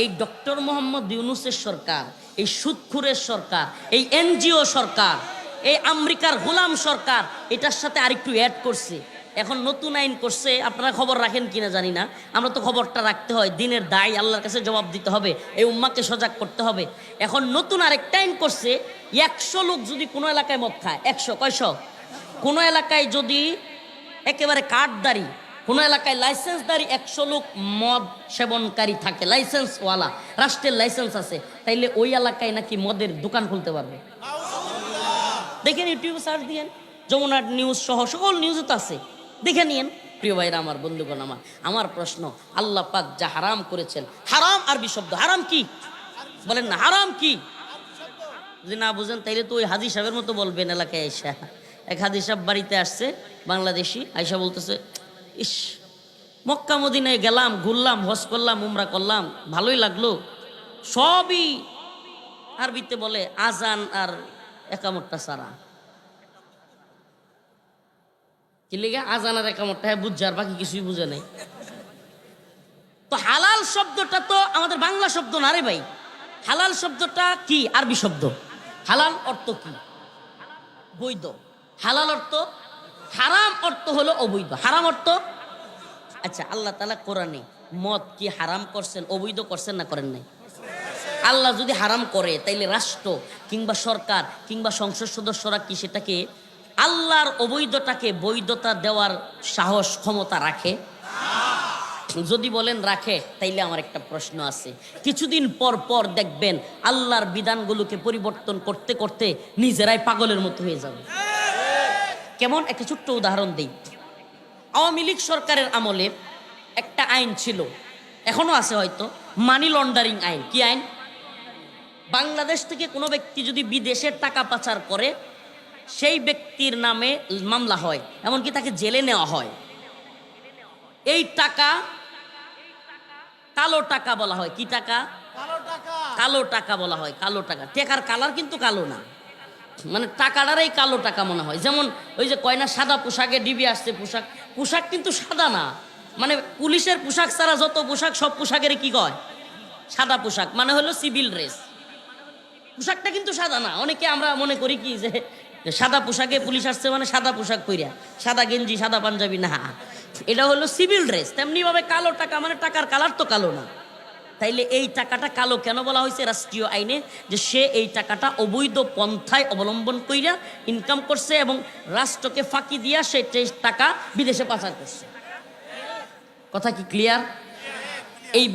এই ডক্টর মোহাম্মদ ইউনূসের সরকার, এই সুদখুরের সরকার, এই এনজিও সরকার, এই আমেরিকার গোলাম সরকার এটার সাথে আরেকটু অ্যাড করছে। এখন নতুন আইন করছে, আপনারা খবর রাখেন কিনা জানি না, আমরা তো খবরটা রাখতে হয়, দিনের দায় আল্লাহর কাছে জবাব দিতে হবে, এই উম্মাকে সজাগ করতে হবে। এখন নতুন আরেকটা আইন করছে, 100 লোক যদি কোনো এলাকায় মদ খায়, 100 কয়শো, কোনো এলাকায় যদি একেবারে কার্ডদারি, কোনো এলাকায় লাইসেন্সদারি 100 লোক মদ সেবনকারী থাকে, লাইসেন্সওয়ালা, রাষ্ট্রের লাইসেন্স আছে, তাইলে ওই এলাকায় নাকি মদের দোকান খুলতে পারবে। দেখেন, ইউটিউবে সার্চ দিয়েন, যমুনা নিউজ সহ সকল নিউজে তো আছে, দেখে নিয়েন। প্রিয় ভাইরা আমার, বন্ধুগণ আমার প্রশ্ন, আল্লাহ পাক যা হারাম করেছেন, হারাম আরবি শব্দ, হারাম কি বলেন না, হারাম কি? যদি না বুঝেন তাইলে তো ওই হাজি সাহেবের মতো বলবেন এলাকায় আইসা। এক হাজি সাহেব বাড়িতে আসছে, বাংলাদেশি, আইসা বলতেছে, ইস মক্কা মদিনায় গেলাম, ঘুরলাম, হজ করলাম, উমরা করলাম, ভালোই লাগলো, সবই আরবিতে বলে আজান আর একামতটা ছাড়া। কি লিগে? আজান আর একামতটা বুঝছে, আর বাকি কিছুই বুঝে নাই। তো হালাল শব্দটা তো আমাদের বাংলা শব্দ না রে ভাই। হালাল শব্দটা কি? আরবি শব্দ। হালাল অর্থ কি? বৈধ। হালাল অর্থ, হারাম অর্থ হলো অবৈধ। হারাম অর্থ, আচ্ছা আল্লাহ তাআলা কোরআনে মদ কি হারাম করছেন, অবৈধ করছেন না করেন নাই? আল্লাহ যদি হারাম করে তাইলে রাষ্ট্র কিংবা সরকার কিংবা সংসদ সদস্যরা কি সেটাকে, আল্লাহর অবৈধটাকে বৈধতা দেওয়ার সাহস ক্ষমতা রাখে? যদি বলেন রাখে, তাইলে আমার একটা প্রশ্ন আছে, কিছুদিন পর পর দেখবেন আল্লাহর বিধানগুলোকে পরিবর্তন করতে করতে নিজেরাই পাগলের মতো হয়ে যাবে। কেমন? একটা ছোট্ট উদাহরণ দেই। আওয়ামী লীগ সরকারের আমলে একটা আইন ছিল, এখনো আছে হয়তো, মানি লন্ডারিং আইন। কি আইন? বাংলাদেশ থেকে কোনো ব্যক্তি যদি বিদেশের টাকা পাচার করে, সেই ব্যক্তির নামে মামলা হয়, এমনকি তাকে জেলে নেওয়া হয়। এই টাকা কালো টাকা বলা হয়। কি টাকা? কালো টাকা বলা হয়। কালো টাকা, টাকার কালার কিন্তু কালো না, মানে টাকাটারই কালো টাকা মনে হয়। যেমন ওই যে কয় না, সাদা পোশাকে ডিবি আসছে, পোশাক, পোশাক কিন্তু সাদা না, মানে পুলিশের পোশাক ছাড়া যত পোশাক সব পোশাকের কি কয়? সাদা পোশাক, মানে হলো সিভিল ড্রেস। পোশাকটা কিন্তু সাদা না। অনেকে আমরা মনে করি কি যে সাদা পোশাকে পুলিশ আসছে মানে সাদা পোশাক পইরা, সাদা গেঞ্জি, সাদা পাঞ্জাবি, না, এটা হলো সিভিল ড্রেস। তেমনি ভাবে কালো টাকা, মানে টাকার কালার তো কালো না। তাইলে এই টাকাটা কালো কেন বলা হয়েছে রাষ্ট্রীয় আইনে? যে সে এই টাকাটা অবৈধ পন্থায় অবলম্বন কইরা ইনকাম করছে এবং রাষ্ট্রকে ফাঁকি দিয়া সে টাকা বিদেশে পাচার করছে। কথা কি ক্লিয়ার? এই